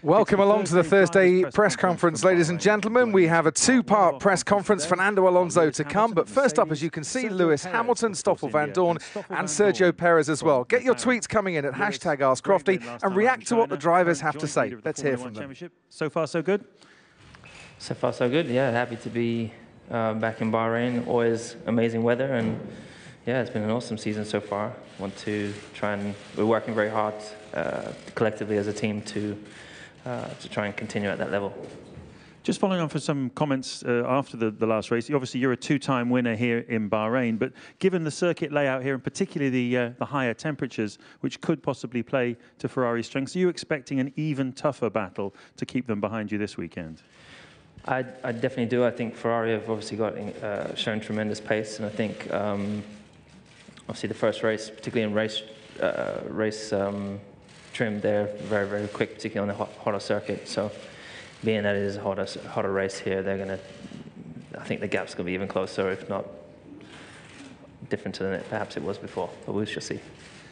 Welcome along to the Thursday press conference, ladies and gentlemen. We have a two-part press conference. Fernando Alonso to come, but first up, as you can see, Lewis Hamilton, Stoffel Vandoorne and Sergio Perez as well. Get your tweets coming in at #AskCrofty and react to what the drivers have to say. Let's hear from them. So far, so good? So far, so good. Yeah, happy to be back in Bahrain. Always amazing weather, and yeah, it's been an awesome season so far. Want to try and we're working very hard collectively as a team to try and continue at that level. Just following on for some comments after the last race, obviously you're a two-time winner here in Bahrain, but given the circuit layout here and particularly the higher temperatures, which could possibly play to Ferrari's strengths, are you expecting an even tougher battle to keep them behind you this weekend? I definitely do. I think Ferrari have obviously shown tremendous pace, and I think obviously the first race, particularly in race trim, they're very, very quick, particularly on the hotter circuit. So being that it is a hotter race here, I think the gap's going to be even closer, if not different than perhaps it was before, but we shall see.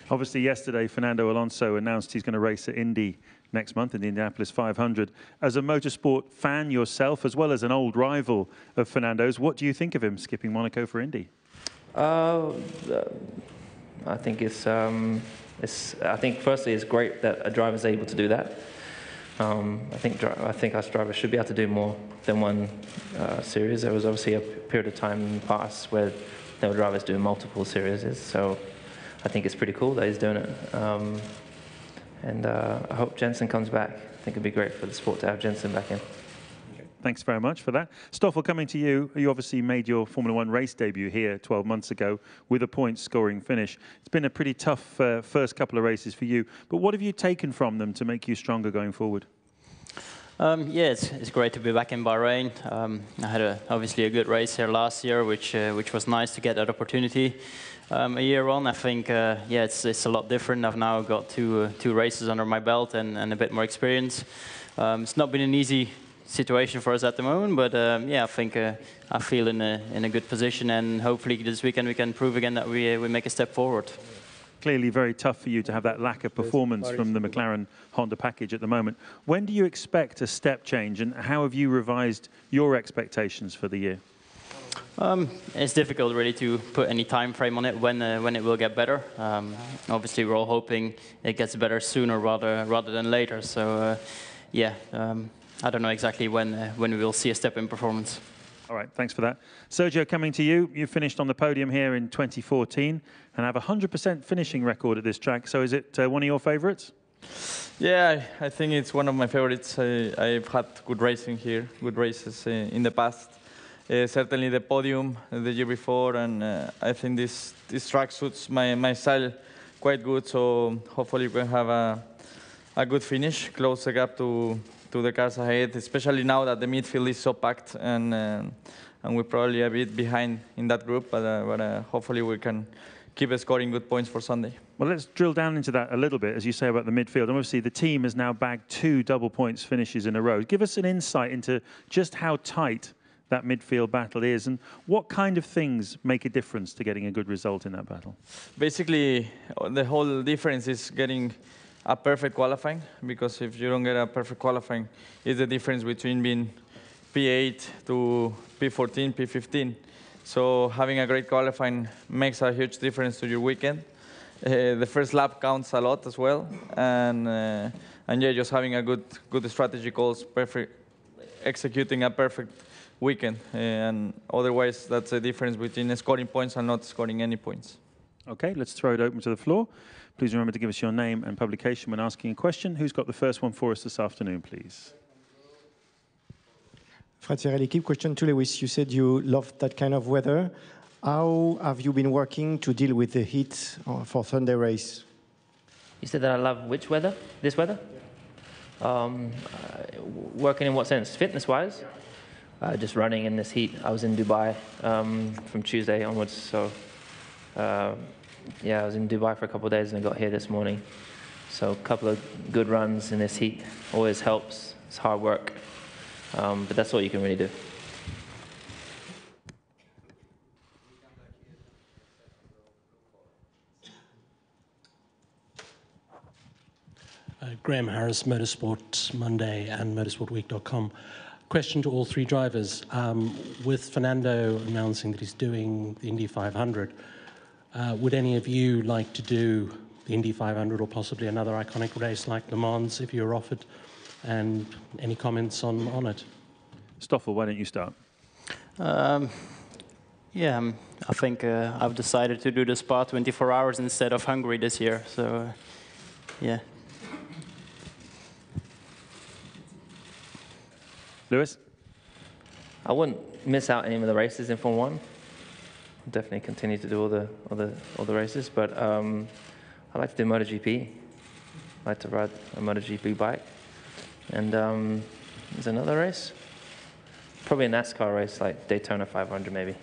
Obviously yesterday, Fernando Alonso announced he's going to race at Indy next month in the Indianapolis 500. As a motorsport fan yourself, as well as an old rival of Fernando's, what do you think of him skipping Monaco for Indy? I think I think firstly it's great that a driver's able to do that. I think us drivers should be able to do more than one series. There was obviously a period of time in the past where there were drivers doing multiple series, so I think it's pretty cool that he's doing it. And I hope Jensen comes back. I think it'd be great for the sport to have Jensen back in. Thanks very much for that. Stoffel, coming to you, you obviously made your Formula One race debut here 12 months ago with a point-scoring finish. It's been a pretty tough first couple of races for you, but what have you taken from them to make you stronger going forward? Yeah, it's great to be back in Bahrain. I had obviously a good race here last year, which was nice to get that opportunity. A year on, I think, yeah, it's a lot different. I've now got two races under my belt and a bit more experience. It's not been an easy situation for us at the moment, but yeah, I think I feel in a good position, and hopefully this weekend we can prove again that we make a step forward. Clearly very tough for you to have that lack of performance from the McLaren Honda package at the moment. When do you expect a step change, and how have you revised your expectations for the year? It's difficult really to put any time frame on it when it will get better. Obviously we're all hoping it gets better sooner rather than later, so yeah, I don't know exactly when we will see a step in performance. All right, thanks for that. Sergio, coming to you. You finished on the podium here in 2014 and have a 100% finishing record at this track. So is it one of your favorites? Yeah, I think it's one of my favorites. I've had good racing here, good races in the past. Certainly the podium the year before, and I think this track suits my style quite good. So hopefully we can have a good finish, close the gap to the cars ahead, especially now that the midfield is so packed, and we're probably a bit behind in that group, but hopefully we can keep scoring good points for Sunday. Well, let's drill down into that a little bit, as you say about the midfield. And obviously, the team has now bagged 2 double points finishes in a row. Give us an insight into just how tight that midfield battle is, and what kind of things make a difference to getting a good result in that battle? Basically, the whole difference is getting a perfect qualifying, because if you don't get a perfect qualifying, it's the difference between being P8 to P14, P15. So having a great qualifying makes a huge difference to your weekend. The first lap counts a lot as well, and yeah, just having a good strategy calls, executing a perfect weekend, and otherwise that's the difference between scoring points and not scoring any points. Okay, let's throw it open to the floor. Please remember to give us your name and publication when asking a question. Who's got the first one for us this afternoon, please? Fratierel L'équipe, question to Lewis. You said you loved that kind of weather. How have you been working to deal with the heat for Sunday race? You said that I love which weather? This weather? Working in what sense? Fitness-wise? Just running in this heat. I was in Dubai from Tuesday onwards, so yeah, I was in Dubai for a couple of days and I got here this morning. So a couple of good runs in this heat always helps. It's hard work, but that's all you can really do. Graham Harris, Motorsport Monday and motorsportweek.com. Question to all three drivers. With Fernando announcing that he's doing the Indy 500, would any of you like to do the Indy 500 or possibly another iconic race like Le Mans if you were offered? And any comments on it? Stoffel, why don't you start? Yeah, I think I've decided to do the Spa 24 hours instead of Hungary this year. So, yeah. Lewis? I wouldn't miss out any of the races in Formula 1. Definitely continue to do all the races, but I like to do MotoGP. I like to ride a MotoGP bike. And there's another race, probably a NASCAR race like Daytona 500 maybe.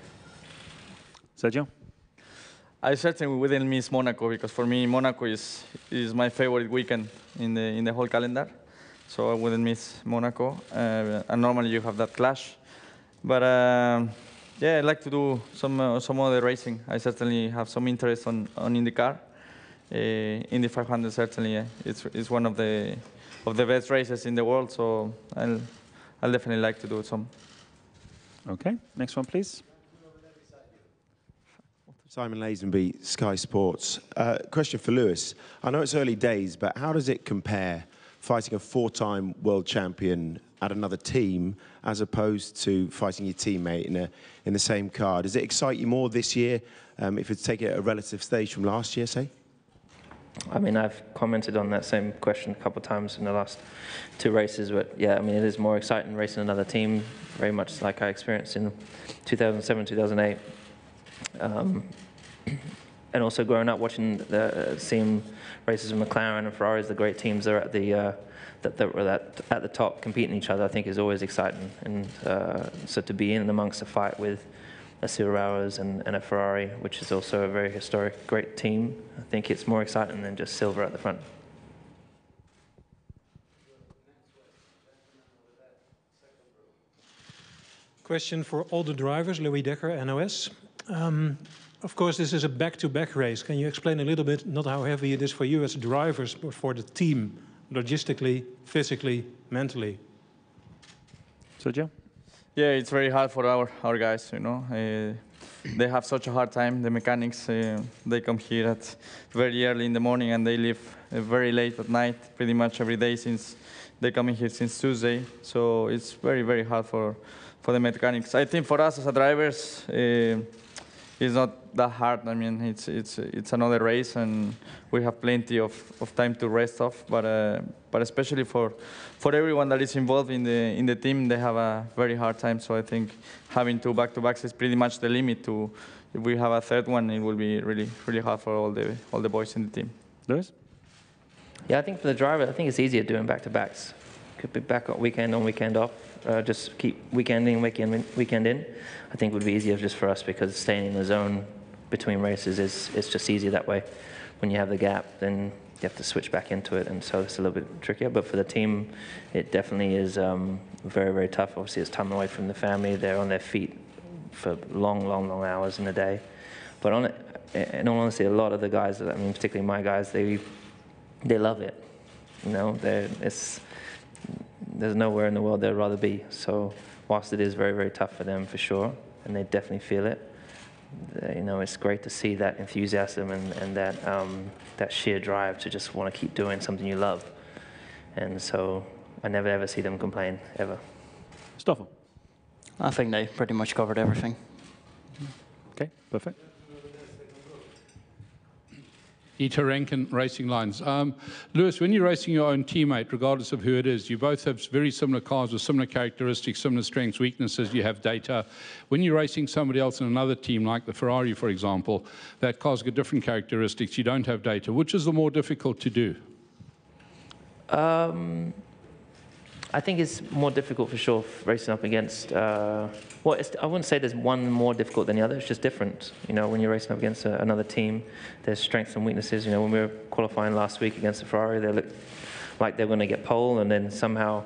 Sergio? I certainly wouldn't miss Monaco because for me Monaco is my favorite weekend in the whole calendar. So I wouldn't miss Monaco. And normally you have that clash. But yeah, I'd like to do some other racing. I certainly have some interest on IndyCar. Indy 500 certainly it's one of the best races in the world. So I'll definitely like to do some. Okay, next one, please. Simon Lazenby, Sky Sports. Question for Lewis. I know it's early days, but how does it compare fighting a 4-time world champion at another team as opposed to fighting your teammate in the same car? Does it excite you more this year if it's taking a relative stage from last year, say? I mean, I've commented on that same question a couple of times in the last 2 races, but yeah, I mean, it is more exciting racing another team, very much like I experienced in 2007, 2008. And also growing up watching seeing races with McLaren and Ferraris, the great teams that are at the top competing each other, I think is always exciting. And so to be in amongst a fight with a Cyril Bowers and a Ferrari, which is also a very historic, great team, I think it's more exciting than just silver at the front. Question for all the drivers, Louis Decker, NOS. Of course, this is a back-to-back race. Can you explain a little bit, not how heavy it is for you as drivers, but for the team, logistically, physically, mentally? Sergio? Yeah, it's very hard for our guys, you know. They have such a hard time, the mechanics. They come here at very early in the morning and they leave very late at night, pretty much every day since they come in here since Tuesday. So it's very, very hard for the mechanics. I think for us as drivers, it's not that hard. I mean, it's another race, and we have plenty of time to rest off. But especially for everyone that is involved in the team, they have a very hard time. So I think having 2 back-to-backs is pretty much the limit. If we have a third one, it will be really, really hard for all the boys in the team. Lewis? Yeah, I think for the driver, I think it's easier doing back-to-backs. Could be back on weekend off. Just keep weekend in, weekend in. I think would be easier just for us because staying in the zone between races is just easier that way. When you have the gap, then you have to switch back into it, and so it's a little bit trickier. But for the team, it definitely is very, very tough. Obviously, it's time away from the family. They're on their feet for long, long, long hours in the day. But in all honesty, a lot of the guys, I mean, particularly my guys, they love it. You know, there's nowhere in the world they'd rather be. So whilst it is very, very tough for them for sure, and they definitely feel it, you know, it's great to see that enthusiasm and that sheer drive to just want to keep doing something you love. And so I never ever see them complain, ever. Stoffel? I think they pretty much covered everything. Okay, perfect. Dieter Rankin, Racing Lines. Lewis, when you're racing your own teammate, regardless of who it is, you both have very similar cars with similar characteristics, similar strengths, weaknesses, you have data. When you're racing somebody else in another team, like the Ferrari, for example, that car's got different characteristics, you don't have data. Which is the more difficult to do? I think it's more difficult for sure racing up against, I wouldn't say there's one more difficult than the other, it's just different. You know, when you're racing up against another team, there's strengths and weaknesses. You know, when we were qualifying last week against the Ferrari, they looked like they were going to get pole, and then somehow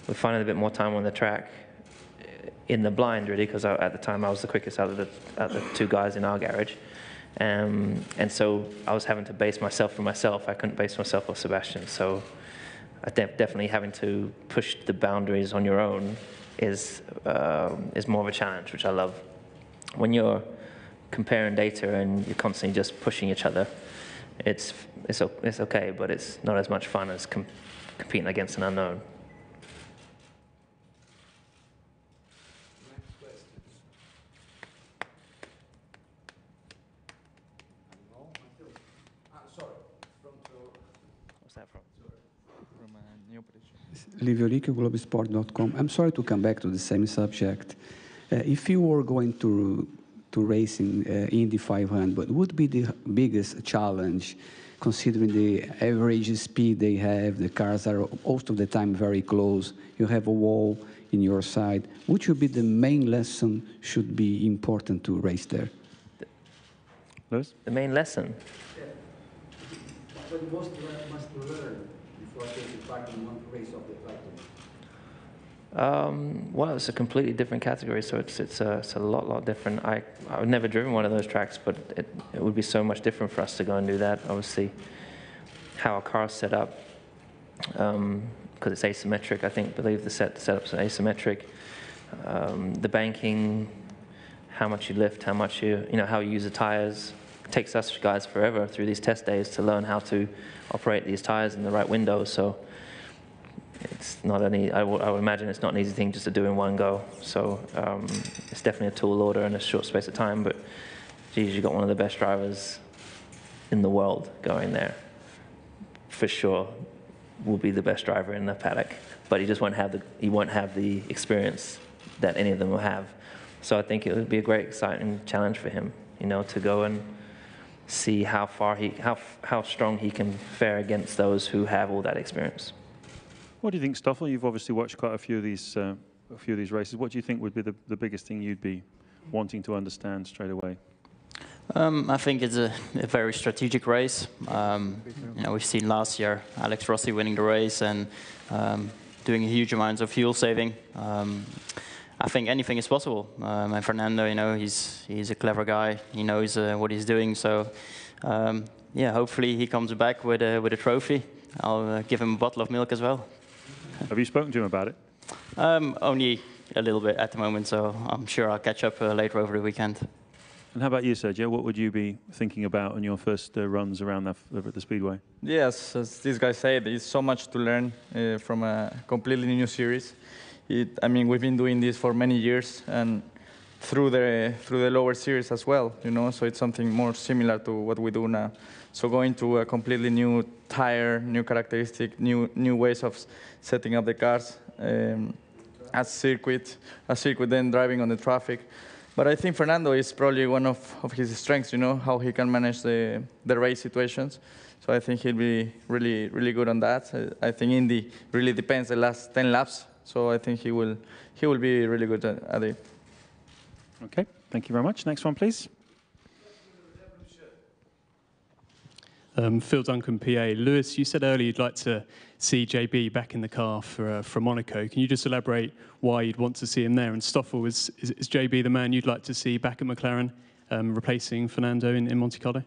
we're finding a bit more time on the track in the blind, really, because at the time I was the quickest out of the 2 guys in our garage. And so I was having to base myself for myself. I couldn't base myself off Sebastian. So definitely having to push the boundaries on your own is more of a challenge, which I love. When you're comparing data and you're constantly just pushing each other, it's okay, but it's not as much fun as competing against an unknown. What's that from? Livio Riccio, Globosport.com. I'm sorry to come back to the same subject. If you were going to race in Indy 500, what would be the biggest challenge, considering the average speed they have? The cars are most of the time very close. You have a wall in your side. What should be the main lesson should be important to race there? Lewis? The main lesson? What most must learn before taking part in one race of the Platinum? Well, it's a completely different category, so it's a lot different. I've never driven one of those tracks, but it would be so much different for us to go and do that. Obviously, how our car's set up, because it's asymmetric. I believe the setup's asymmetric. The banking, how much you lift, how much how you use the tires. It takes us guys forever through these test days to learn how to operate these tires in the right window. So it's not I would imagine it's not an easy thing just to do in one go. So it's definitely a tall order in a short space of time. But geez, you got one of the best drivers in the world going there. For sure, will be the best driver in the paddock. But he just won't have the experience that any of them will have. So I think it would be a great, exciting challenge for him, to go and see how strong he can fare against those who have all that experience. What do you think, Stoffel? You've obviously watched quite a few of these races. What do you think would be the biggest thing you'd be wanting to understand straight away? I think it's a very strategic race. We've seen last year Alex Rossi winning the race and doing huge amounts of fuel saving. I think anything is possible. And Fernando, he's a clever guy. He knows what he's doing. So, yeah, hopefully he comes back with a trophy. I'll give him a bottle of milk as well. Have you spoken to him about it? Only a little bit at the moment, so I'm sure I'll catch up later over the weekend. And how about you, Sergio? What would you be thinking about on your first runs around the Speedway? Yes, as this guy said, there's so much to learn from a completely new series. We've been doing this for many years, and through the lower series as well, so it's something more similar to what we do now. So going to a completely new tire, new characteristic, new ways of setting up the cars, a circuit then driving on the traffic. But I think Fernando is probably one of his strengths, how he can manage the race situations. So I think he'll be really, really good on that. I think Indy really depends the last 10 laps. So I think he will be really good at it. Okay, thank you very much. Next one, please. Phil Duncan, PA. Lewis, you said earlier you'd like to see JB back in the car for Monaco. Can you just elaborate why you'd want to see him there? And Stoffel, is JB the man you'd like to see back at McLaren, replacing Fernando in Monte Carlo?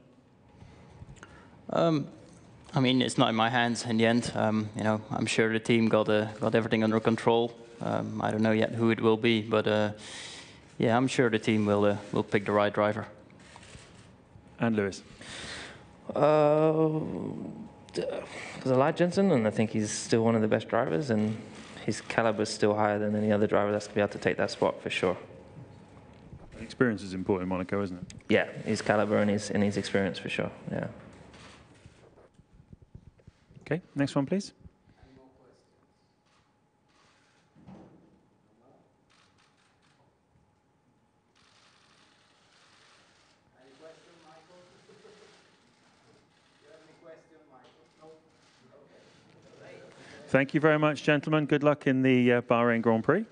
It's not in my hands in the end. I'm sure the team got everything under control. I don't know yet who it will be, but yeah, I'm sure the team will pick the right driver. And Lewis? Because I like Jensen, and I think he's still one of the best drivers, and his caliber is still higher than any other driver that's going to be able to take that spot for sure. Experience is important in Monaco, isn't it? Yeah, his caliber and his experience for sure. Yeah. Okay, next one, please. Thank you very much, gentlemen. Good luck in the Bahrain Grand Prix.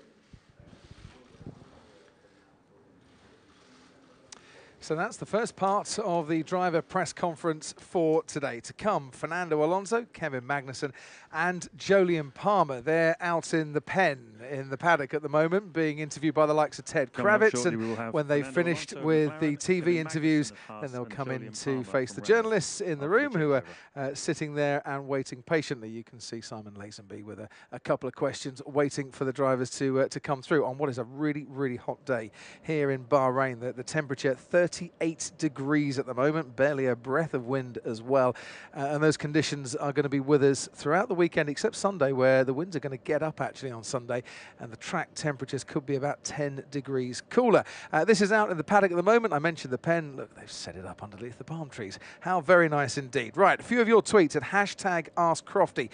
So that's the first part of the driver press conference for today. To come, Fernando Alonso, Kevin Magnussen and Jolyon Palmer. They're out in the pen, in the paddock at the moment, being interviewed by the likes of Ted Kravitz. And when they've finished with the TV interviews, then they'll come in to face the journalists in the room who are sitting there and waiting patiently. You can see Simon Lazenby with a couple of questions waiting for the drivers to come through on what is a really, really hot day here in Bahrain. The temperature 38 degrees at the moment, barely a breath of wind as well. And those conditions are going to be with us throughout the weekend, except Sunday, where the winds are going to get up actually on Sunday, and the track temperatures could be about 10 degrees cooler. This is out in the paddock at the moment. I mentioned the pen. Look, they've set it up underneath the palm trees. How very nice indeed. Right, a few of your tweets at #AskCrofty.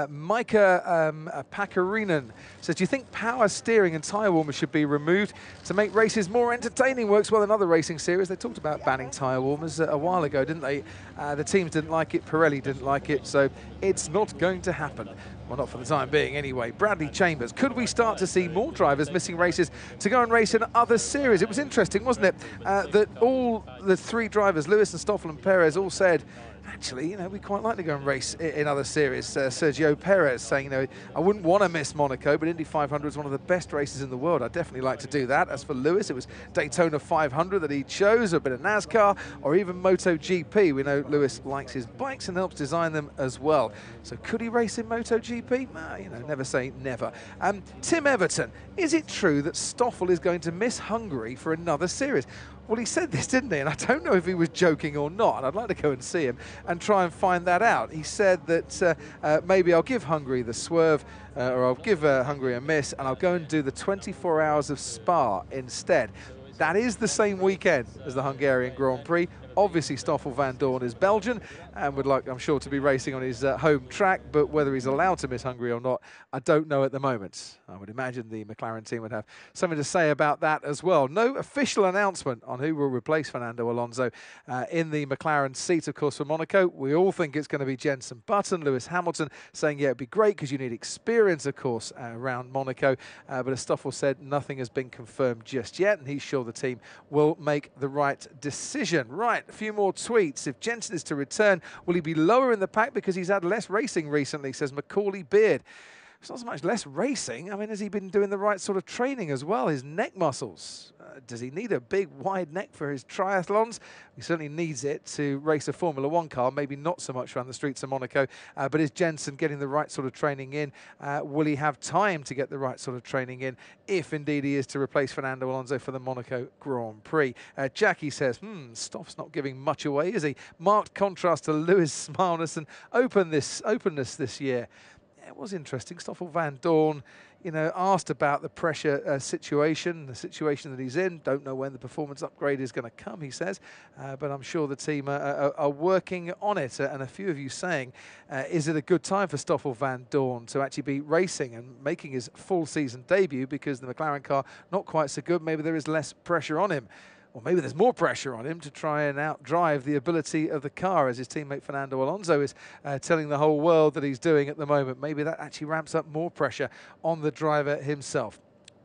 Micah Pakarinen says, do you think power steering and tyre warmers should be removed to make races more entertaining? Works well in other racing series. They talked about banning tyre warmers a while ago, didn't they? The teams didn't like it, Pirelli didn't like it, so it's not going to happen. Well, not for the time being anyway. Bradley Chambers, could we start to see more drivers missing races to go and race in other series? It was interesting, wasn't it, that all the three drivers, Lewis and Stoffel and Perez, all said, actually, you know, we quite like to go and race in other series. Sergio Perez saying, you know, I wouldn't want to miss Monaco, but Indy 500 is one of the best races in the world. I'd definitely like to do that. As for Lewis, it was Daytona 500 that he chose, a bit of NASCAR, or even MotoGP. We know Lewis likes his bikes and helps design them as well. So could he race in MotoGP? You know, never say never. Tim Everton, is it true that Stoffel is going to miss Hungary for another series? Well, he said this, didn't he? And I don't know if he was joking or not. And I'd like to go and see him and try and find that out. He said that maybe I'll give Hungary the swerve, or I'll give Hungary a miss, and I'll go and do the 24 hours of Spa instead. That is the same weekend as the Hungarian Grand Prix. Obviously, Stoffel Vandoorne is Belgian and would like, I'm sure, to be racing on his home track, but whether he's allowed to miss Hungary or not, I don't know at the moment. I would imagine the McLaren team would have something to say about that as well. No official announcement on who will replace Fernando Alonso in the McLaren seat, of course, for Monaco. We all think it's going to be Jenson Button. Lewis Hamilton saying, yeah, it'd be great because you need experience, of course, around Monaco. But as Stoffel said, nothing has been confirmed just yet, and he's sure the team will make the right decision. Right, a few more tweets. If Jenson is to return, will he be lower in the pack because he's had less racing recently, says Macaulay Beard. It's not so much less racing. I mean, has he been doing the right sort of training as well? His neck muscles. Does he need a big, wide neck for his triathlons? He certainly needs it to race a Formula One car, maybe not so much around the streets of Monaco. But is Jenson getting the right sort of training in? Will he have time to get the right sort of training in if indeed he is to replace Fernando Alonso for the Monaco Grand Prix? Jackie says, Stoff's not giving much away, is he? Marked contrast to Lewis' smileness and openness this year. It was interesting. Stoffel Vandoorne, you know, asked about the pressure situation, the situation that he's in. Don't know when the performance upgrade is going to come, he says, but I'm sure the team are working on it. And a few of you saying, is it a good time for Stoffel Vandoorne to actually be racing and making his full season debut because the McLaren car not quite so good? Maybe there is less pressure on him. Or maybe there's more pressure on him to try and outdrive the ability of the car, as his teammate Fernando Alonso is telling the whole world that he's doing at the moment. Maybe that actually ramps up more pressure on the driver himself.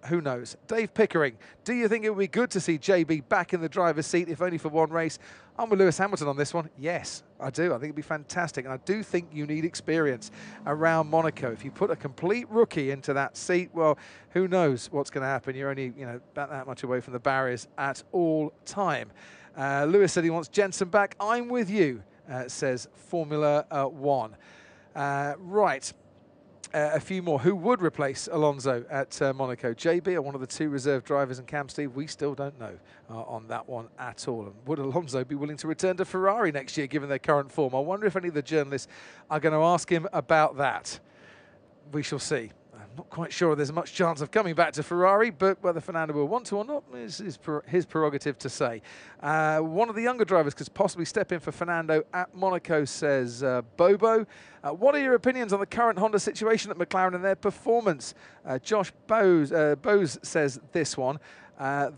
Who knows? Dave Pickering, do you think it would be good to see JB back in the driver's seat, if only for one race? I'm with Lewis Hamilton on this one. Yes, I do. I think it'd be fantastic. And I do think you need experience around Monaco. If you put a complete rookie into that seat, well, who knows what's going to happen? You're only, you know, about that much away from the barriers at all time. Lewis said he wants Jenson back. I'm with you, says Formula One. Right. A few more. Who would replace Alonso at Monaco? JB or one of the two reserve drivers in Cam Steve? We still don't know on that one at all. And would Alonso be willing to return to Ferrari next year given their current form? I wonder if any of the journalists are going to ask him about that. We shall see. I'm not quite sure there's much chance of coming back to Ferrari, but whether Fernando will want to or not is his prerogative to say. One of the younger drivers could possibly step in for Fernando at Monaco, says Bobo. What are your opinions on the current Honda situation at McLaren and their performance? Josh Bose says this one.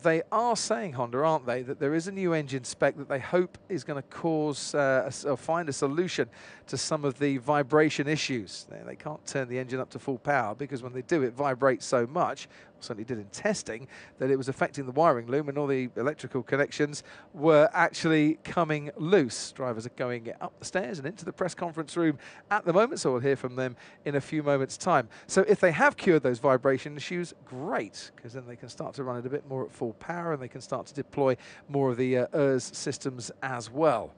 They are saying, Honda, aren't they, that there is a new engine spec that they hope is going to cause or find a solution to some of the vibration issues. They can't turn the engine up to full power because when they do, it vibrates so much. certainly did in testing, that it was affecting the wiring loom and all the electrical connections were actually coming loose. Drivers are going up the stairs and into the press conference room at the moment, so we'll hear from them in a few moments' time. So if they have cured those vibration issues, great, because then they can start to run it a bit more at full power and they can start to deploy more of the ERS systems as well.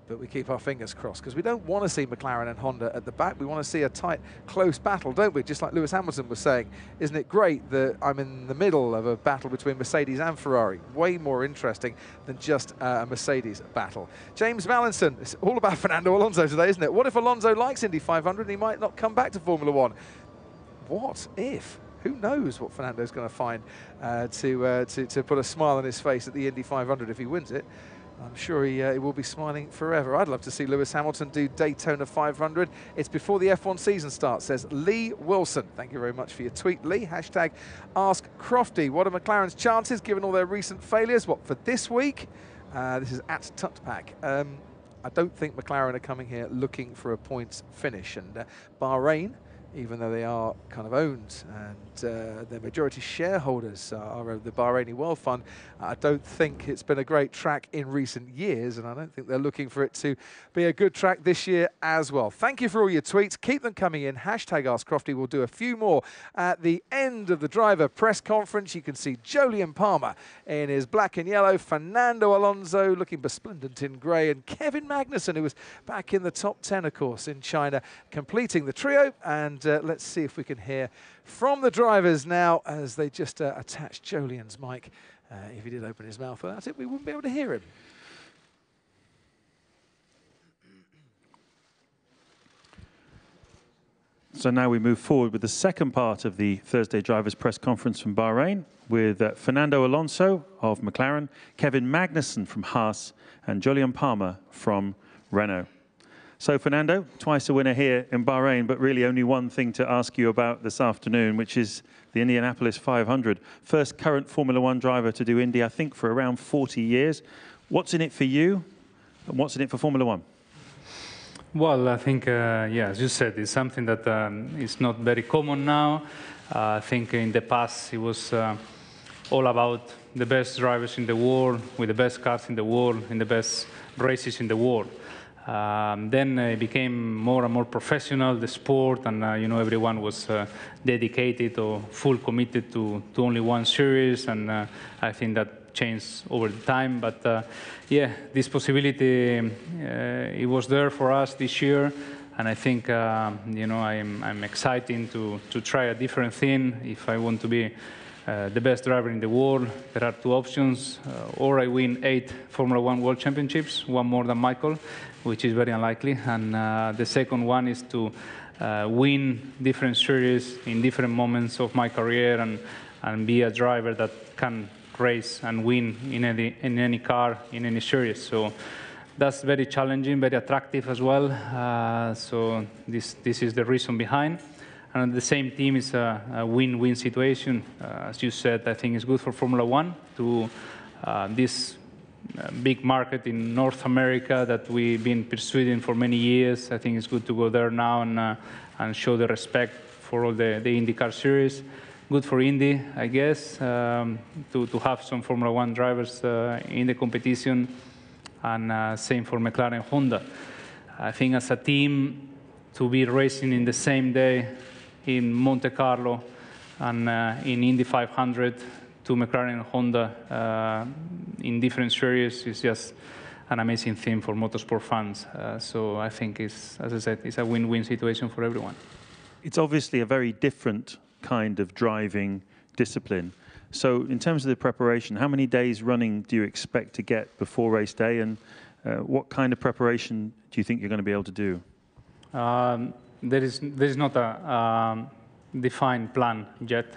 But we keep our fingers crossed, because we don't want to see McLaren and Honda at the back. We want to see a tight, close battle, don't we? Just like Lewis Hamilton was saying, isn't it great that I'm in the middle of a battle between Mercedes and Ferrari? Way more interesting than just a Mercedes battle. James Mallinson, it's all about Fernando Alonso today, isn't it? What if Alonso likes Indy 500 and he might not come back to Formula One? What if? Who knows what Fernando's going to find to put a smile on his face at the Indy 500 if he wins it. I'm sure he will be smiling forever. I'd love to see Lewis Hamilton do Daytona 500. It's before the F1 season starts, says Lee Wilson. Thank you very much for your tweet, Lee. Hashtag Ask Crofty. What are McLaren's chances given all their recent failures? What, for this week? This is at Tutpack. I don't think McLaren are coming here looking for a points finish. And Bahrain, even though they are kind of owned and their majority shareholders are the Bahraini World Fund, I don't think it's been a great track in recent years, and I don't think they're looking for it to be a good track this year as well. Thank you for all your tweets. Keep them coming in. Hashtag Ask Crofty. We'll do a few more at the end of the driver press conference. You can see Jolyon Palmer in his black and yellow, Fernando Alonso looking resplendent in grey, and Kevin Magnussen, who was back in the top 10, of course, in China, completing the trio. And let's see if we can hear from the drivers now as they just attach Jolyon's mic. If he did open his mouth without it, we wouldn't be able to hear him. So now we move forward with the second part of the Thursday drivers press conference from Bahrain with Fernando Alonso of McLaren, Kevin Magnussen from Haas, and Jolyon Palmer from Renault. So Fernando, twice a winner here in Bahrain, but really only one thing to ask you about this afternoon, which is the Indianapolis 500. First current Formula One driver to do Indy, I think, for around 40 years. What's in it for you, and what's in it for Formula One? Well, I think, yeah, as you said, it's something that is not very common now. I think in the past it was all about the best drivers in the world, with the best cars in the world, in the best races in the world. Then it became more and more professional, the sport, and you know, everyone was dedicated or full committed to only one series, and I think that changed over the time. But yeah, this possibility, it was there for us this year, and I think you know, I'm excited to try a different thing. If I want to be the best driver in the world, there are two options: or I win 8 Formula One World Championships, one more than Michael, which is very unlikely, and the second one is to win different series in different moments of my career, and be a driver that can race and win in any car, in any series. So that's very challenging, very attractive as well. So this is the reason behind. And the same team is a win-win situation. As you said, I think it's good for Formula One to this big market in North America that we've been pursuing for many years. I think it's good to go there now and show the respect for all the IndyCar series. Good for Indy, I guess, to have some Formula One drivers in the competition, and same for McLaren and Honda. I think as a team, to be racing in the same day in Monte Carlo and in Indy 500, to McLaren and Honda in different series is just an amazing thing for motorsport fans. So I think, as I said, it's a win-win situation for everyone. It's obviously a very different kind of driving discipline. So in terms of the preparation, how many days running do you expect to get before race day, and what kind of preparation do you think you're going to be able to do? There is not a defined plan yet,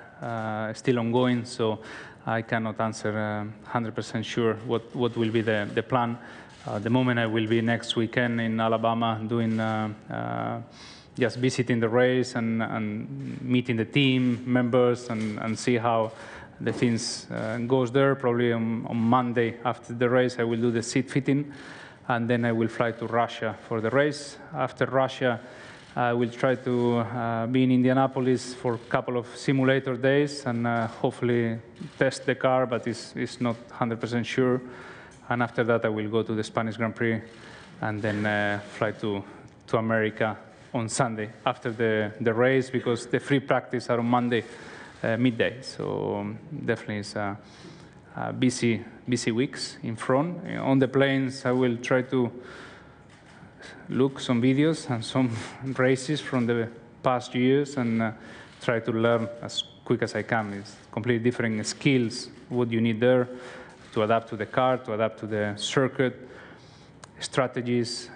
still ongoing, so I cannot answer 100% sure what will be the plan. The moment I will be next weekend in Alabama doing just visiting the race and meeting the team members and see how the things goes there. Probably on Monday after the race I will do the seat fitting, and then I will fly to Russia for the race. After Russia I will try to be in Indianapolis for a couple of simulator days and hopefully test the car, but it's not 100% sure. And after that, I will go to the Spanish Grand Prix and then fly to America on Sunday after the race, because the free practice are on Monday midday. So definitely it's busy weeks in front. On the planes, I will try to look some videos and some races from the past years and try to learn as quick as I can. It's completely different skills, what you need there to adapt to the car, to adapt to the circuit, strategies,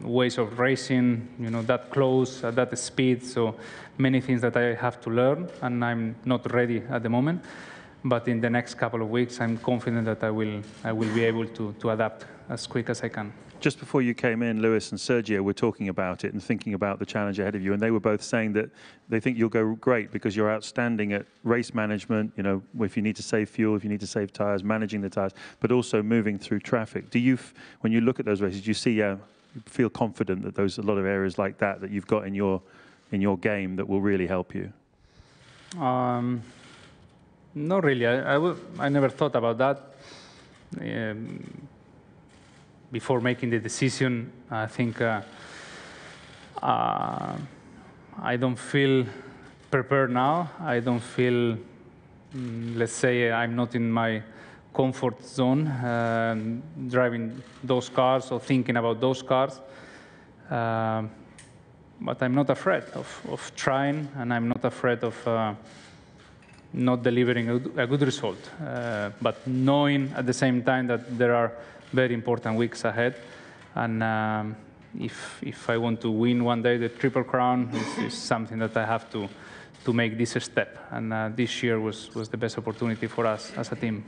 ways of racing, that close, at that speed. So many things that I have to learn, and I'm not ready at the moment. But in the next couple of weeks, I'm confident that I will be able to adapt as quick as I can. Just before you came in, Lewis and Sergio were talking about it and thinking about the challenge ahead of you, and they were both saying that they think you'll go great because you're outstanding at race management, if you need to save fuel, if you need to save tyres, managing the tyres, but also moving through traffic. Do you, when you look at those races, do you see, you feel confident that there's a lot of areas like that you've got in your game that will really help you? Not really. I never thought about that. Before making the decision, I think I don't feel prepared now. I don't feel, let's say, I'm not in my comfort zone driving those cars or thinking about those cars. But I'm not afraid of trying, and I'm not afraid of not delivering a good result. But knowing at the same time that there are very important weeks ahead, and if I want to win one day the Triple Crown, is something that I have to make this a step, and this year was the best opportunity for us as a team.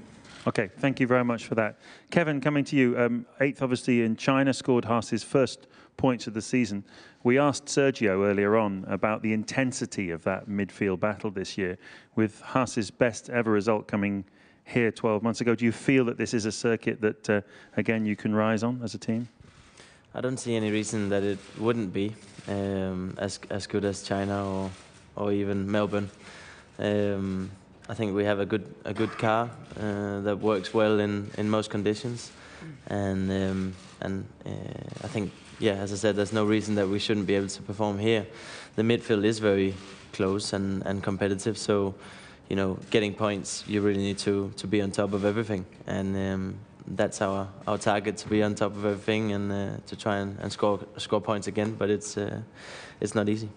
Okay, thank you very much for that. Kevin, coming to you, 8th obviously in China, scored Haas's first points of the season. We asked Sergio earlier on about the intensity of that midfield battle this year, with Haas's best ever result coming here 12 months ago. Do you feel that this is a circuit that, again, you can rise on as a team? I don't see any reason that it wouldn't be as good as China or even Melbourne. I think we have a good car that works well in most conditions, and I think, as I said, there's no reason that we shouldn't be able to perform here. The midfield is very close and competitive, so getting points, you really need to be on top of everything, and that's our target, to be on top of everything and to try and score points again. But it's not easy.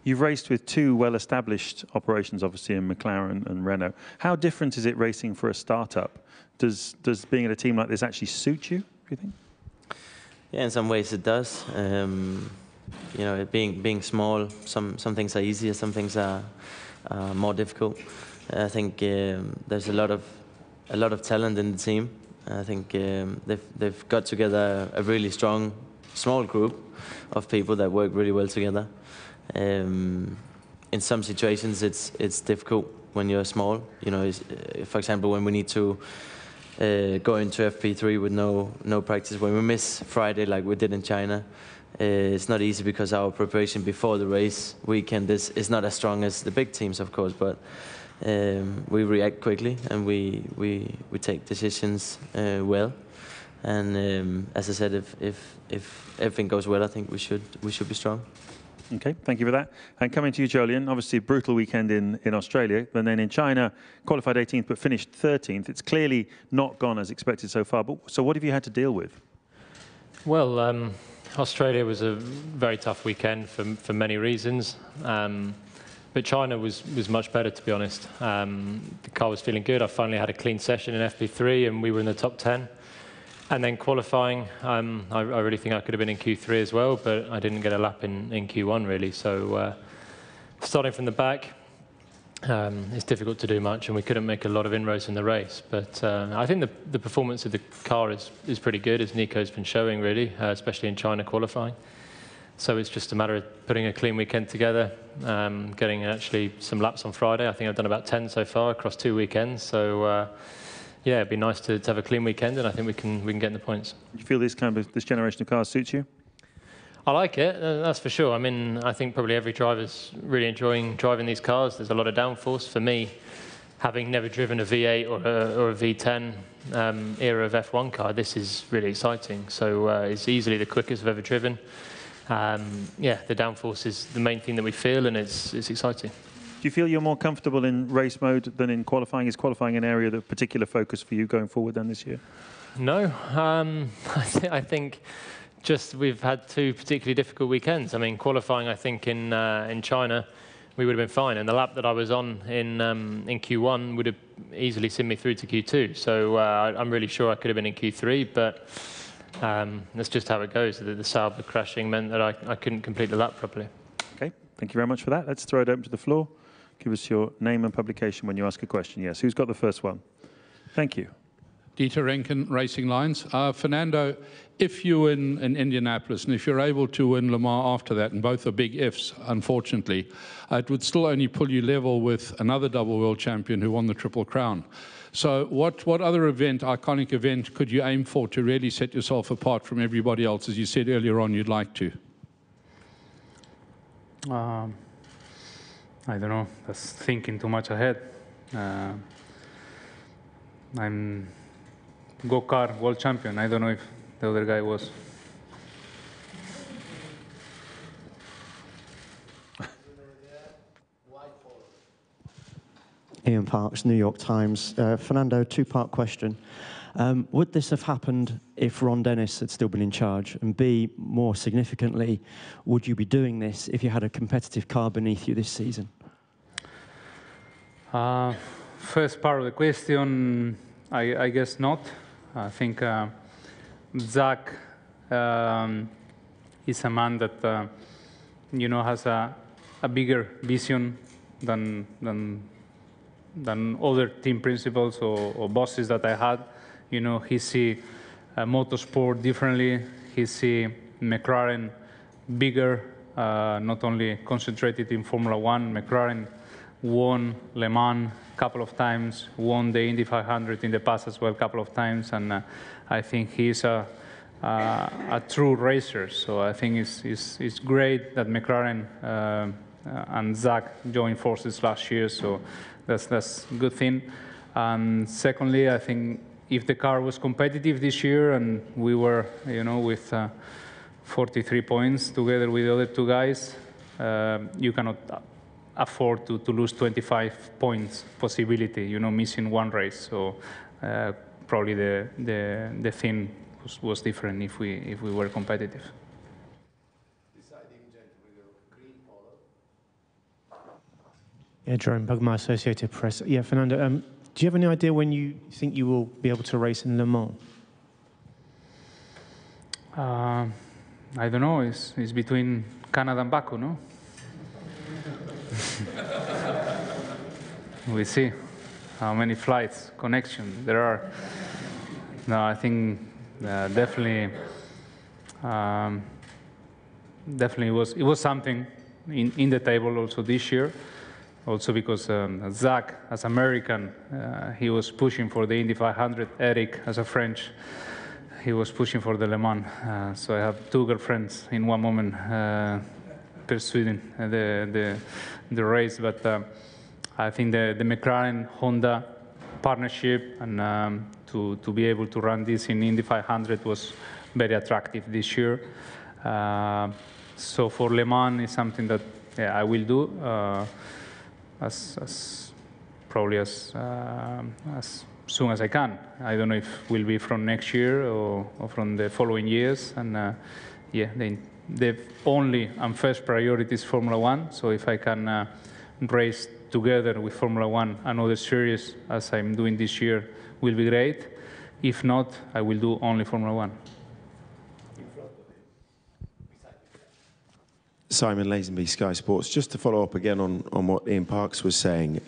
You've raced with two well-established operations, obviously, in McLaren and Renault. How different is it racing for a startup? Does being at a team like this actually suit you, do you think? Yeah, in some ways it does. Being small, some things are easier, some things are more difficult. I think there's a lot of talent in the team. I think they've got together a really strong, small group of people that work really well together. In some situations, it's difficult when you're small. For example, when we need to go into FP3 with no practice, when we miss Friday like we did in China, it's not easy because our preparation before the race weekend is not as strong as the big teams, of course. But we react quickly and we take decisions well. And as I said, if everything goes well, I think we should be strong. Okay, thank you for that. And coming to you, Jolyon, obviously a brutal weekend in Australia, and then in China, qualified 18th but finished 13th. It's clearly not gone as expected so far, but so what have you had to deal with? Well, Australia was a very tough weekend for many reasons, but China was much better, to be honest. The car was feeling good. I finally had a clean session in FP3 and we were in the top 10. And then qualifying, I really think I could have been in Q3 as well, but I didn't get a lap in Q1 really. So starting from the back, it's difficult to do much, and we couldn't make a lot of inroads in the race. But I think the performance of the car is pretty good, as Nico's been showing really, especially in China qualifying. So it's just a matter of putting a clean weekend together, getting actually some laps on Friday. I think I've done about 10 so far across 2 weekends. So yeah, it'd be nice to have a clean weekend, and I think we can get in the points. Do you feel this generation of cars suits you? I like it, that's for sure. I mean, I think probably every driver's really enjoying driving these cars. There's a lot of downforce. For me, having never driven a V8 or a V10 era of F1 car, this is really exciting. So it's easily the quickest I've ever driven. Yeah, the downforce is the main thing that we feel, and it's exciting. Do you feel you're more comfortable in race mode than in qualifying? Is qualifying an area of particular focus for you going forward then this year? No, I think just we've had two particularly difficult weekends. I mean, qualifying, I think in China, we would have been fine, and the lap that I was on in Q1 would have easily seen me through to Q2. So I'm really sure I could have been in Q3, but that's just how it goes. The Sauber crashing meant that I couldn't complete the lap properly. Okay, thank you very much for that. Let's throw it open to the floor. Give us your name and publication when you ask a question. Yes, who's got the first one? Thank you. Dieter Renken, Racing Lines. Fernando, if you win in Indianapolis and if you're able to win Le Mans after that, and both are big ifs, unfortunately, it would still only pull you level with another double world champion who won the Triple Crown. So what other event, iconic event, could you aim for to really set yourself apart from everybody else, as you said earlier on you'd like to? I don't know, that's thinking too much ahead. I'm go-kart world champion. I don't know if the other guy was. Ian Parks, New York Times. Fernando, two-part question. Would this have happened if Ron Dennis had still been in charge? And B, more significantly, would you be doing this if you had a competitive car beneath you this season? First part of the question, I guess not. I think Zach is a man that you know, has a bigger vision than other team principals or bosses that I had. You know, he see motorsport differently. He see McLaren bigger, not only concentrated in Formula One. McLaren won Le Mans a couple of times, won the Indy 500 in the past as well a couple of times, and I think he's a true racer. So I think it's great that McLaren and Zach joined forces last year. So that's a good thing. And secondly, I think if the car was competitive this year and we were, you know, with 43 points together with the other two guys, you cannot afford to lose 25 points possibility, you know, missing one race. So probably the thing was different if we were competitive. Yeah, Jerome Bugmar, Associated Press. Yeah, Fernando, do you have any idea when you think you will be able to race in Le Mans? I don't know. It's between Canada and Baku, no? We see how many flights, connections there are. No, I think definitely it was something in the table also this year. Also because Zach, as American, he was pushing for the Indy 500. Eric, as a French, he was pushing for the Le Mans. So I have two girlfriends in one moment pursuing the race. But I think the McLaren-Honda partnership and to be able to run this in Indy 500 was very attractive this year. So for Le Mans, it's something that I will do. As probably as soon as I can. I don't know if it will be from next year or from the following years. And yeah, the only and first priority is Formula One. So if I can race together with Formula One and other series as I'm doing this year, will be great. If not, I will do only Formula One. Simon Lazenby, Sky Sports. Just to follow up again on what Ian Parks was saying,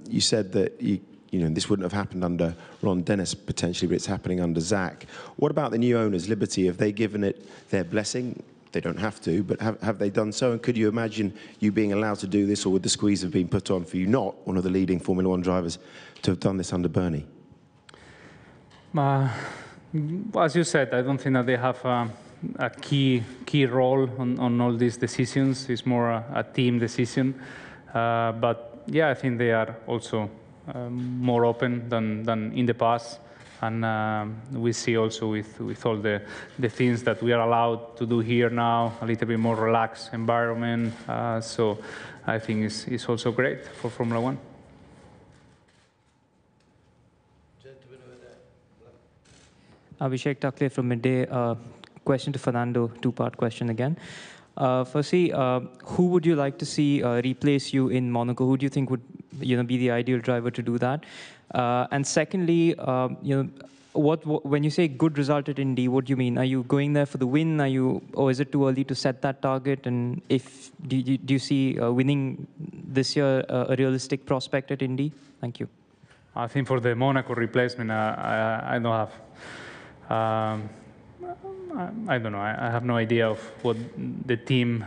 you said that you know this wouldn't have happened under Ron Dennis potentially, but it's happening under Zach. What about the new owners, Liberty? Have they given it their blessing? They don't have to, but have they done so? And could you imagine you being allowed to do this, or would the squeeze have been put on for you, not one of the leading Formula One drivers, to have done this under Bernie? As you said, I don't think that they have a key role on all these decisions. It's more a team decision. But yeah, I think they are also more open than in the past. And we see also with all the things that we are allowed to do here now, a little bit more relaxed environment. So I think it's also great for Formula One. Abhishek Takle from Midday. Question to Fernando, two-part question again. Firstly, who would you like to see replace you in Monaco? Who do you think would be the ideal driver to do that? And secondly, when you say good result at Indy, what do you mean? Are you going there for the win? Or is it too early to set that target? And do you see winning this year a realistic prospect at Indy? Thank you. I think for the Monaco replacement, I don't have. I don't know. I have no idea of what the team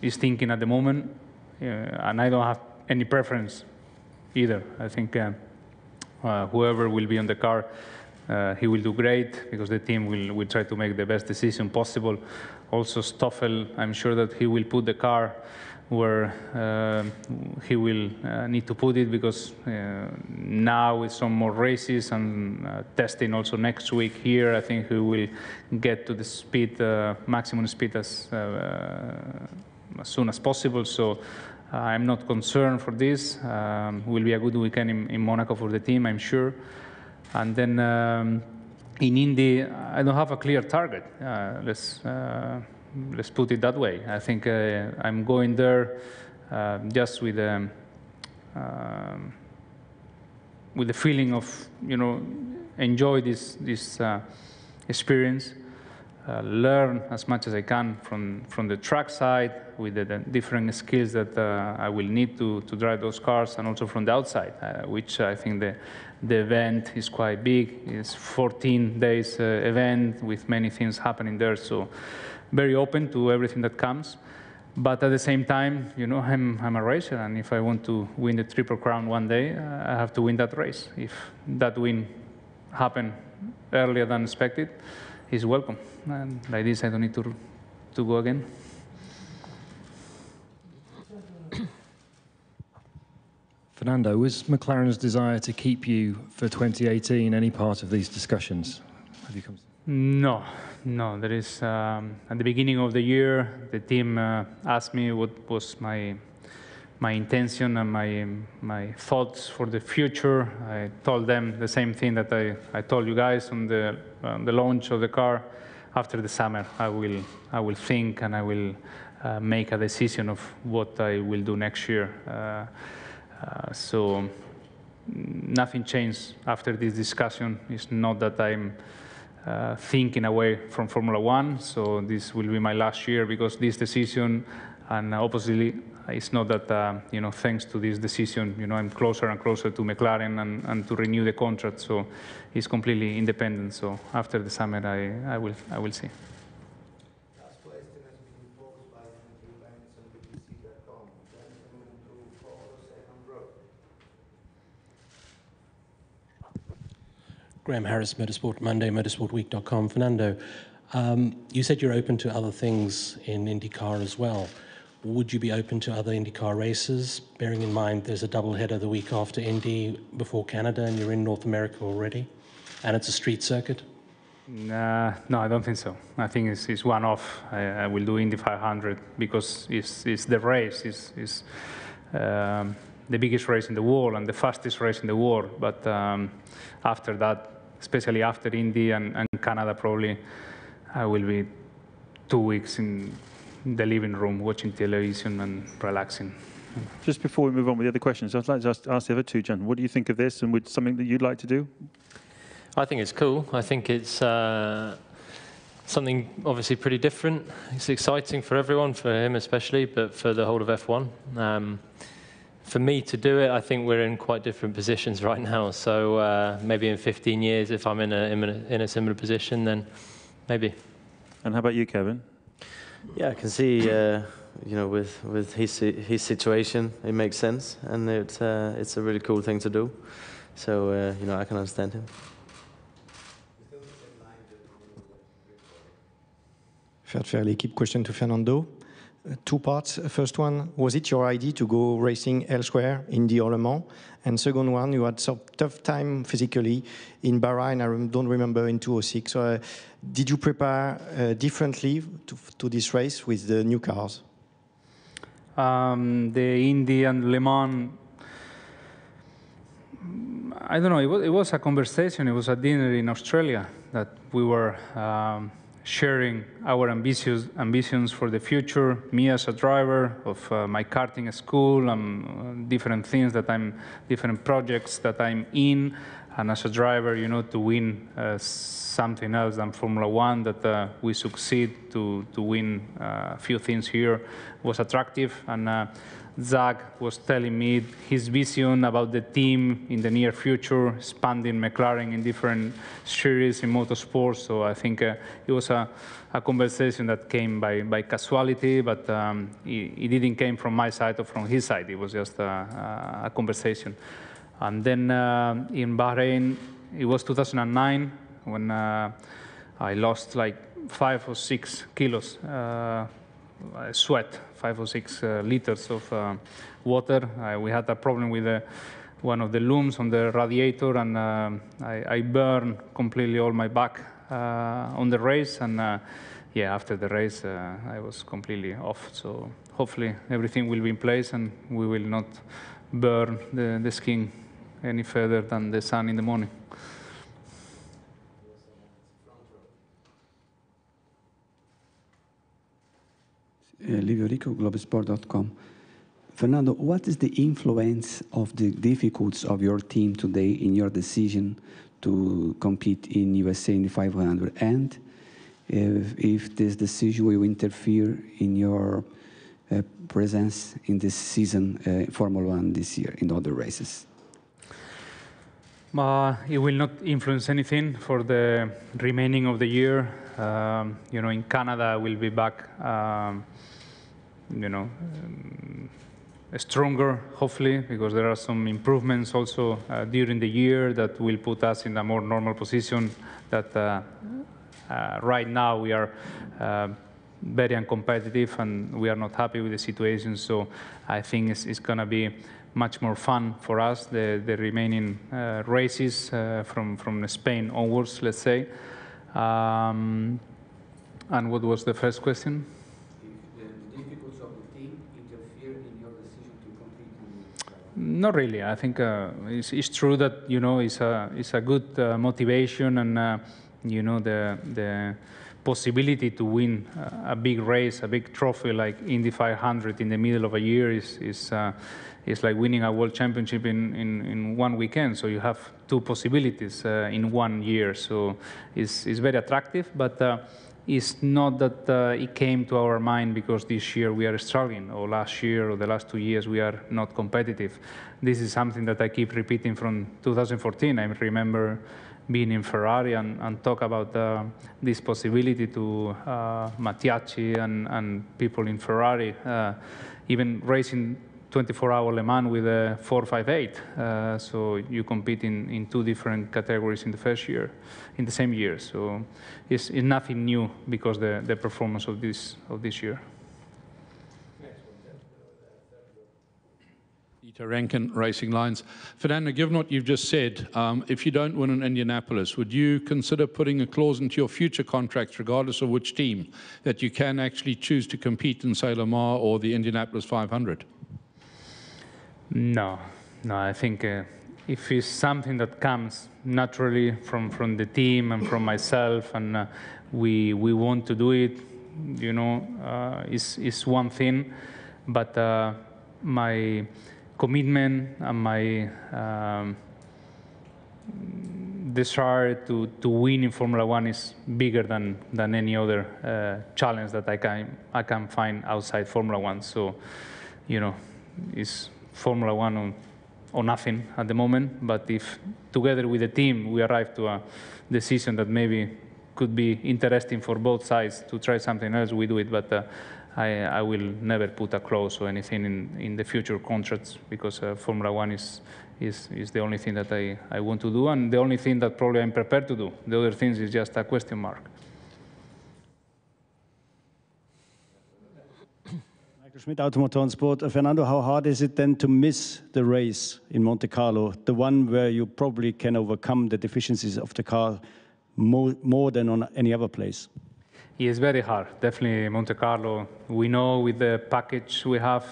is thinking at the moment, and I don't have any preference either. I think whoever will be on the car, he will do great because the team will try to make the best decision possible. Also, Stoffel, I'm sure that he will put the car where he will need to put it, because now with some more races and testing also next week here, I think he will get to the speed, maximum speed as soon as possible. So I'm not concerned for this. Will be a good weekend in Monaco for the team, I'm sure. And then in Indy, I don't have a clear target. Let's put it that way. I think I'm going there just with the feeling of, enjoy this experience, learn as much as I can from the track side with the different skills that I will need to drive those cars, and also from the outside, which I think the event is quite big. It's 14 days event with many things happening there. So very open to everything that comes, but at the same time, I'm a racer, and if I want to win the Triple Crown one day, I have to win that race. If that win happen earlier than expected, he's welcome. And like this, I don't need to go again. Fernando, was McLaren's desire to keep you for 2018 any part of these discussions? Have you come? No, there is, at the beginning of the year, the team asked me what was my intention and my thoughts for the future. I told them the same thing that I told you guys on the launch of the car. After the summer, I will think, and I will make a decision of what I will do next year. So nothing changed after this discussion. It's not that I'm thinking away from Formula One, so this will be my last year because this decision, and obviously it's not that thanks to this decision, I'm closer and closer to McLaren and to renew the contract. So it's completely independent. So after the summer, I will see. Last question has been posed by Andrew Banks on BBC.com. Gentlemen, for the second row. Graham Harris, Motorsport Monday, motorsportweek.com. Fernando, you said you're open to other things in IndyCar as well. Would you be open to other IndyCar races, bearing in mind there's a doubleheader the week after Indy before Canada, and you're in North America already, and it's a street circuit? No, I don't think so. I think it's one-off. I will do Indy 500 because it's the race. It's the biggest race in the world and the fastest race in the world. But after that, especially after Indy and Canada, probably I will be 2 weeks in the living room watching television and relaxing. Just before we move on with the other questions, I'd like to ask the other two gentlemen, what do you think of this, and would something that you'd like to do? I think it's cool. I think it's something obviously pretty different. It's exciting for everyone, for him especially, but for the whole of F1. For me to do it, I think we're in quite different positions right now. So maybe in 15 years, if I'm in a similar position, then maybe. And how about you, Kevin? Yeah, I can see, with his situation, it makes sense, and it's a really cool thing to do. So, I can understand him. Fair L'Équipe question to Fernando. Two parts. First one, was it your idea to go racing elsewhere, Indy or Le Mans? And second one, you had some tough time physically in Bahrain, I don't remember, in 2006. So did you prepare differently to this race with the new cars? The Indy and Le Mans, I don't know, it was a conversation, it was a dinner in Australia that we were sharing our ambitions for the future, me as a driver of my karting school and different things different projects that I'm in, and as a driver, you know, to win something else than Formula One, that we succeed to win a few things here was attractive. And Zach was telling me his vision about the team in the near future, expanding McLaren in different series in motorsports. So I think it was a conversation that came by casualty, but it didn't came from my side or from his side. It was just a conversation. And then in Bahrain, it was 2009 when I lost like 5 or 6 kilos. I sweat 5 or 6 liters of water. We had a problem with one of the looms on the radiator, and I burned completely all my back on the race. And yeah, after the race, I was completely off. So hopefully everything will be in place, and we will not burn the skin any further than the sun in the morning. Livio Rico, Globesport.com. Fernando, what is the influence of the difficulties of your team today in your decision to compete in USA Indy 500? And if this decision will interfere in your presence in this season, Formula One this year, in other races? It will not influence anything for the remaining of the year. You know, in Canada, I will be back. You know, stronger, hopefully, because there are some improvements also during the year that will put us in a more normal position. That right now we are very uncompetitive and we are not happy with the situation. So I think it's going to be much more fun for us, the remaining races from Spain onwards, let's say. And what was the first question? Not really. I think it's true that, you know, it's a good motivation, and you know, the possibility to win a big race, a big trophy like Indy 500 in the middle of a year is like winning a world championship in one weekend. So you have two possibilities in 1 year. So it's very attractive, but it's not that it came to our mind because this year we are struggling, or last year or the last 2 years we are not competitive. This is something that I keep repeating from 2014. I remember being in Ferrari and talk about this possibility to Mattiacci and people in Ferrari, even racing 24-hour Le Mans with a 458. So you compete in 2 different categories in the first year, in the same year. So it's nothing new because the performance of this year. Dieter Rankin, Racing Lines. Fernando, given what you've just said, if you don't win in Indianapolis, would you consider putting a clause into your future contracts, regardless of which team, that you can actually choose to compete in, say, Le Mans or the Indianapolis 500? No, I think if it's something that comes naturally from the team and from myself, and we want to do it, you know, is one thing, but my commitment and my desire to win in Formula One is bigger than any other challenge that I can find outside Formula One. So, you know, it's Formula One or nothing at the moment, but if together with the team we arrive to a decision that maybe could be interesting for both sides to try something else, we do it, but I will never put a clause or anything in the future contracts, because Formula One is the only thing that I want to do, and the only thing that probably I'm prepared to do. The other things is just a question mark. Schmidt, Automotor Sport. Fernando, how hard is it then to miss the race in Monte Carlo, the one where you probably can overcome the deficiencies of the car more than on any other place? It's very hard, definitely Monte Carlo. We know with the package we have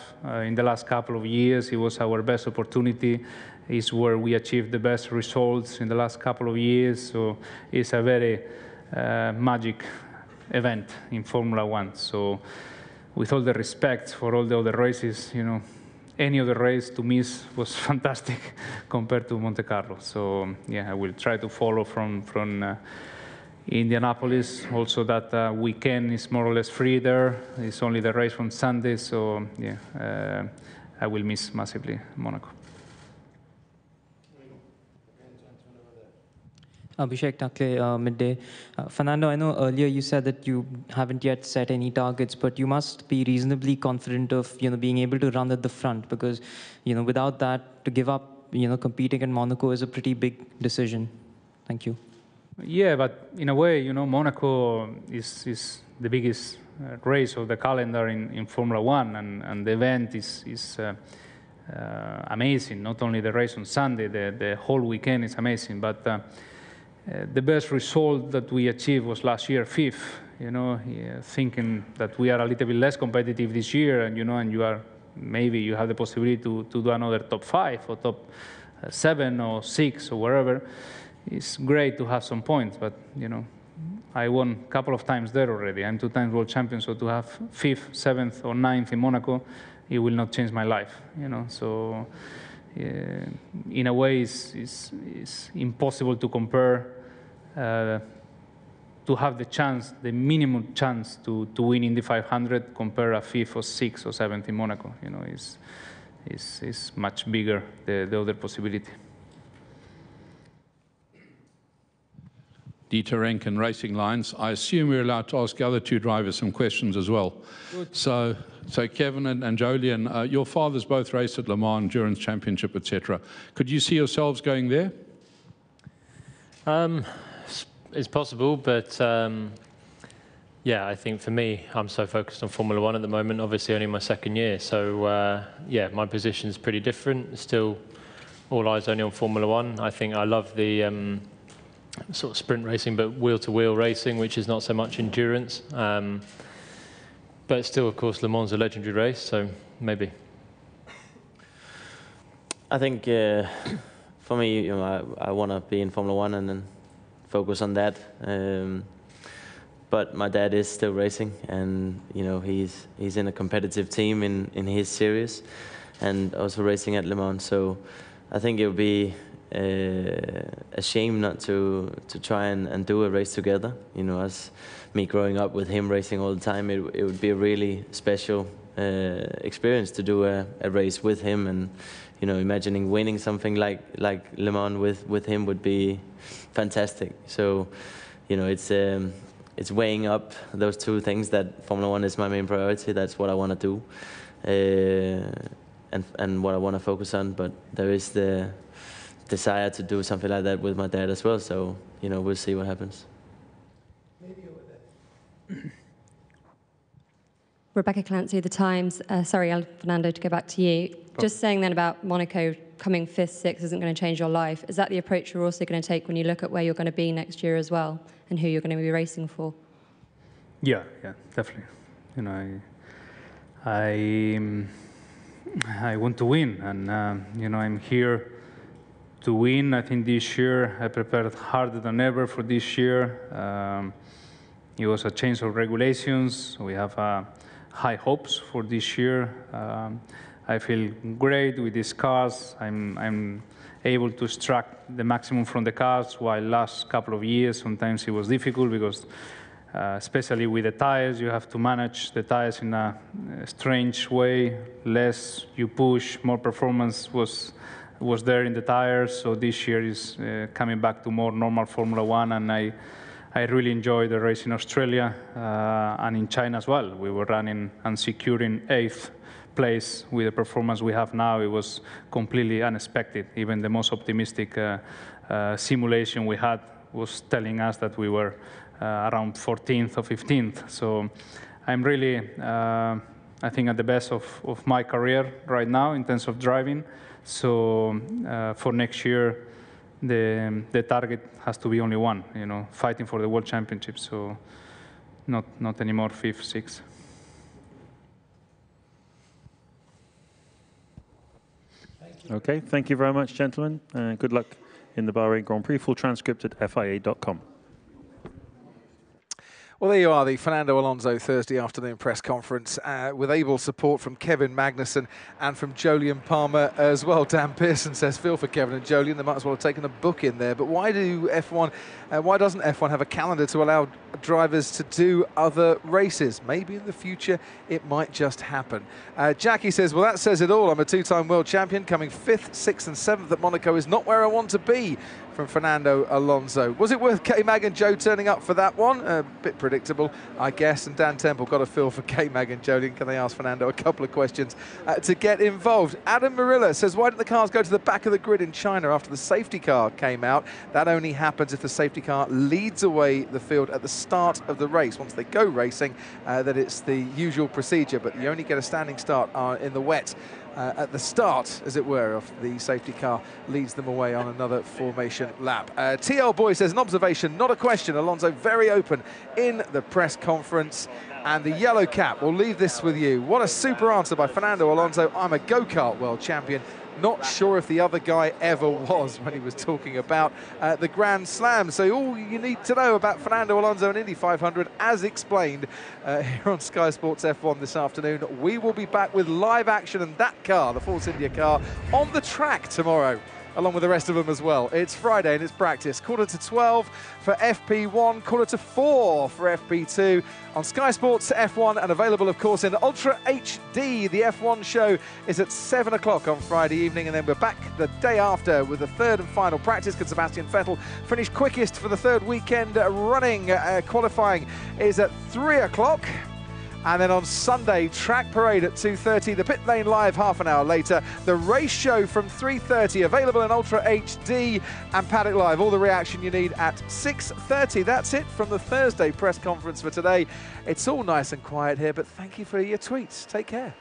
in the last couple of years, it was our best opportunity. It's where we achieved the best results in the last couple of years. So it's a very magic event in Formula One. So with all the respect for all the other races, you know, any other race to miss was fantastic compared to Monte Carlo. So yeah, I will try to follow from Indianapolis. Also that weekend is more or less free there. It's only the race from Sunday. So yeah, I will miss massively Monaco. Abhishek Takle, Midday. Fernando, I know earlier you said that you haven't yet set any targets, but you must be reasonably confident of, you know, being able to run at the front, because, you know, without that, to give up, you know, competing in Monaco is a pretty big decision. Thank you. Yeah, but in a way, you know, Monaco is the biggest race of the calendar in Formula One, and the event is amazing. Not only the race on Sunday, the whole weekend is amazing, but the best result that we achieved was last year, 5th. You know, thinking that we are a little bit less competitive this year, and you know, and you are maybe you have the possibility to do another top 5 or top 7 or 6 or wherever. It's great to have some points, but you know, I won a couple of times there already. I'm 2-time world champion, so to have 5th, 7th, or 9th in Monaco, it will not change my life. You know, so in a way, it's impossible to compare. To have the chance, the minimum chance to win Indy 500, compare a 5th or 6th or 7th in Monaco. You know, is much bigger the other possibility. Dieter Renken, Racing Lines. I assume we're allowed to ask the other 2 drivers some questions as well. Good. So Kevin and Jolyon, your fathers both raced at Le Mans, Endurance Championship, etc. Could you see yourselves going there? It's possible, but yeah, I think for me, I'm so focused on Formula One at the moment, obviously only my 2nd year. So yeah, my position's pretty different. Still all eyes only on Formula One. I think I love the sort of sprint racing, but wheel-to-wheel racing, which is not so much endurance. But still, of course, Le Mans is a legendary race, so maybe. I think for me, you know, I want to be in Formula One and then focus on that. But my dad is still racing, and you know, he's in a competitive team in his series, and also racing at Le Mans. So I think it would be a shame not to try and do a race together. You know, as me growing up with him racing all the time, it would be a really special experience to do a race with him, and you know, imagining winning something like Le Mans with him would be fantastic. So, you know, it's weighing up those 2 things, that Formula One is my main priority. That's what I want to do, and what I want to focus on. But there is the desire to do something like that with my dad as well. So, you know, we'll see what happens. Maybe over there. Rebecca Clancy, The Times. Sorry, Fernando, to go back to you. Just saying then about Monaco coming 5th, 6th isn't going to change your life. Is that the approach you're also going to take when you look at where you're going to be next year as well, and who you're going to be racing for? Yeah, definitely. You know, I want to win, and you know, I'm here to win. I think this year I prepared harder than ever for this year. It was a change of regulations. We have high hopes for this year. I feel great with these cars. I'm able to extract the maximum from the cars, while last couple of years sometimes it was difficult because especially with the tires, you have to manage the tires in a strange way. Less you push, more performance was there in the tires. So this year is coming back to more normal Formula One, and I really enjoyed the race in Australia and in China as well. We were running and securing 8th place with the performance we have now. It was completely unexpected. Even the most optimistic simulation we had was telling us that we were around 14th or 15th. So I'm really I think, at the best of my career right now in terms of driving. So for next year, the target has to be only one, you know, fighting for the World Championship. So not anymore 5th, 6th. Okay, thank you very much, gentlemen. Good luck in the Bahrain Grand Prix. Full transcript at FIA.com. Well, there you are, the Fernando Alonso Thursday afternoon press conference with able support from Kevin Magnussen and from Jolyon Palmer as well. Dan Pearson says, feel for Kevin and Jolyon, they might as well have taken a book in there. But why doesn't F1 have a calendar to allow drivers to do other races? Maybe in the future it might just happen. Jackie says, well, that says it all. I'm a two-time world champion. Coming 5th, 6th and 7th at Monaco is not where I want to be. From Fernando Alonso. Was it worth K-Mag and Joe turning up for that one? A bit predictable, I guess. And Dan Temple got a feel for K-Mag and Jolyon. Can they ask Fernando a couple of questions to get involved? Adam Marilla says, why didn't the cars go to the back of the grid in China after the safety car came out? That only happens if the safety car leads away the field at the start of the race. Once they go racing, that it's the usual procedure, but you only get a standing start in the wet. At the start, as it were, of the safety car leads them away on another formation lap. TL Boy says, an observation, not a question. Alonso very open in the press conference. And the yellow cap, we'll leave this with you. What a super answer by Fernando Alonso. I'm a go-kart world champion. Not sure if the other guy ever was when he was talking about the Grand Slam. So all you need to know about Fernando Alonso and Indy 500, as explained here on Sky Sports F1 this afternoon. We will be back with live action and that car, the Force India car, on the track tomorrow, along with the rest of them as well. It's Friday and it's practice. 11:45 for FP1, 4:45 for FP2 on Sky Sports F1 and available, of course, in Ultra HD. The F1 show is at 7 o'clock on Friday evening, and then we're back the day after with the third and final practice. Because Sebastian Vettel finished quickest for the third weekend running. Qualifying is at 3 o'clock. And then on Sunday, track parade at 2:30, the pit lane live half an hour later, the race show from 3:30, available in Ultra HD and Paddock Live. All the reaction you need at 6:30. That's it from the Thursday press conference for today. It's all nice and quiet here, but thank you for your tweets. Take care.